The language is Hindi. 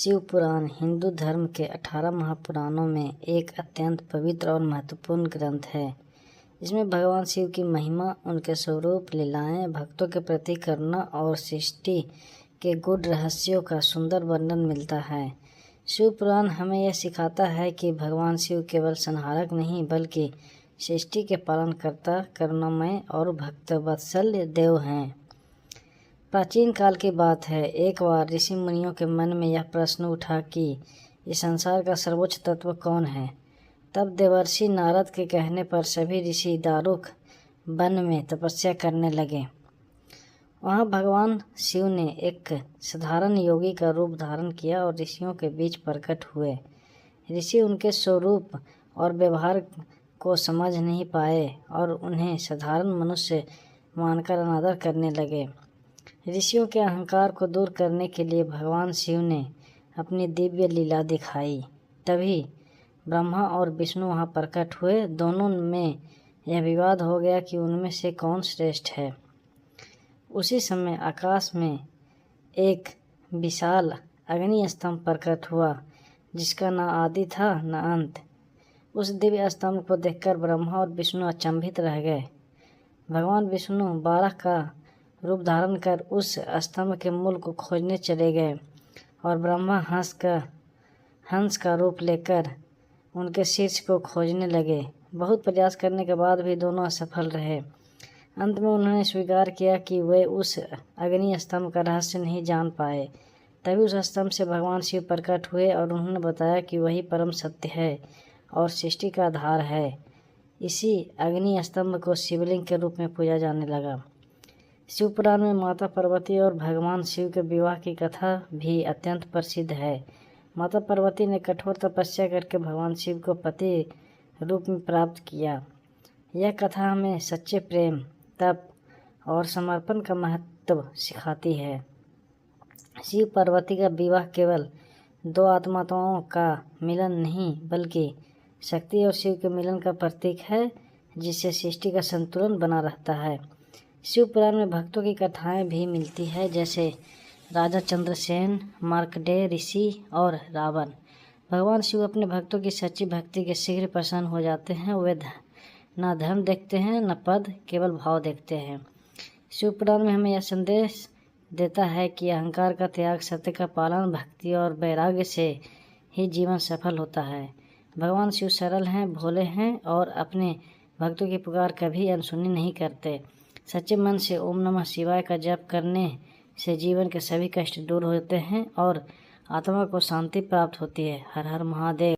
शिव पुराण हिंदू धर्म के 18 महापुराणों में एक अत्यंत पवित्र और महत्वपूर्ण ग्रंथ है। इसमें भगवान शिव की महिमा, उनके स्वरूप, लीलाएं, भक्तों के प्रति करुणा और सृष्टि के गूढ़ रहस्यों का सुंदर वर्णन मिलता है। शिव पुराण हमें यह सिखाता है कि भगवान शिव केवल संहारक नहीं बल्कि सृष्टि के पालनकर्ता, करुणामय और भक्तवत्सल देव हैं। प्राचीन काल की बात है, एक बार ऋषि मुनियों के मन में यह प्रश्न उठा कि इस संसार का सर्वोच्च तत्व कौन है। तब देवर्षि नारद के कहने पर सभी ऋषि दारुक वन में तपस्या करने लगे। वहाँ भगवान शिव ने एक साधारण योगी का रूप धारण किया और ऋषियों के बीच प्रकट हुए। ऋषि उनके स्वरूप और व्यवहार को समझ नहीं पाए और उन्हें साधारण मनुष्य मानकर अनादर करने लगे। ऋषियों के अहंकार को दूर करने के लिए भगवान शिव ने अपनी दिव्य लीला दिखाई। तभी ब्रह्मा और विष्णु वहाँ प्रकट हुए। दोनों में यह विवाद हो गया कि उनमें से कौन श्रेष्ठ है। उसी समय आकाश में एक विशाल अग्नि स्तंभ प्रकट हुआ, जिसका न आदि था न अंत। उस दिव्य स्तंभ को देखकर ब्रह्मा और विष्णु अचंभित रह गए। भगवान विष्णु 12 का रूप धारण कर उस स्तंभ के मूल को खोजने चले गए और ब्रह्मा हंस का रूप लेकर उनके शीर्ष को खोजने लगे। बहुत प्रयास करने के बाद भी दोनों असफल रहे। अंत में उन्होंने स्वीकार किया कि वे उस अग्नि स्तंभ का रहस्य नहीं जान पाए। तभी उस स्तंभ से भगवान शिव प्रकट हुए और उन्होंने बताया कि वही परम सत्य है और सृष्टि का आधार है। इसी अग्नि स्तंभ को शिवलिंग के रूप में पूजा जाने लगा। शिव पुराण में माता पार्वती और भगवान शिव के विवाह की कथा भी अत्यंत प्रसिद्ध है। माता पार्वती ने कठोर तपस्या करके भगवान शिव को पति रूप में प्राप्त किया। यह कथा हमें सच्चे प्रेम, तप और समर्पण का महत्व सिखाती है। शिव पार्वती का विवाह केवल दो आत्माओं का मिलन नहीं बल्कि शक्ति और शिव के मिलन का प्रतीक है, जिससे सृष्टि का संतुलन बना रहता है। शिव पुराण में भक्तों की कथाएं भी मिलती है, जैसे राजा चंद्रसेन, मार्कंडेय ऋषि और रावण। भगवान शिव अपने भक्तों की सच्ची भक्ति के शीघ्र प्रसन्न हो जाते हैं। वे न धर्म देखते हैं न पद, केवल भाव देखते हैं। शिव पुराण में हमें यह संदेश देता है कि अहंकार का त्याग, सत्य का पालन, भक्ति और वैराग्य से ही जीवन सफल होता है। भगवान शिव सरल हैं, भोले हैं और अपने भक्तों की पुकार कभी अनसुनी नहीं करते। सच्चे मन से ओम नमः शिवाय का जप करने से जीवन के सभी कष्ट दूर होते हैं और आत्मा को शांति प्राप्त होती है। हर हर महादेव।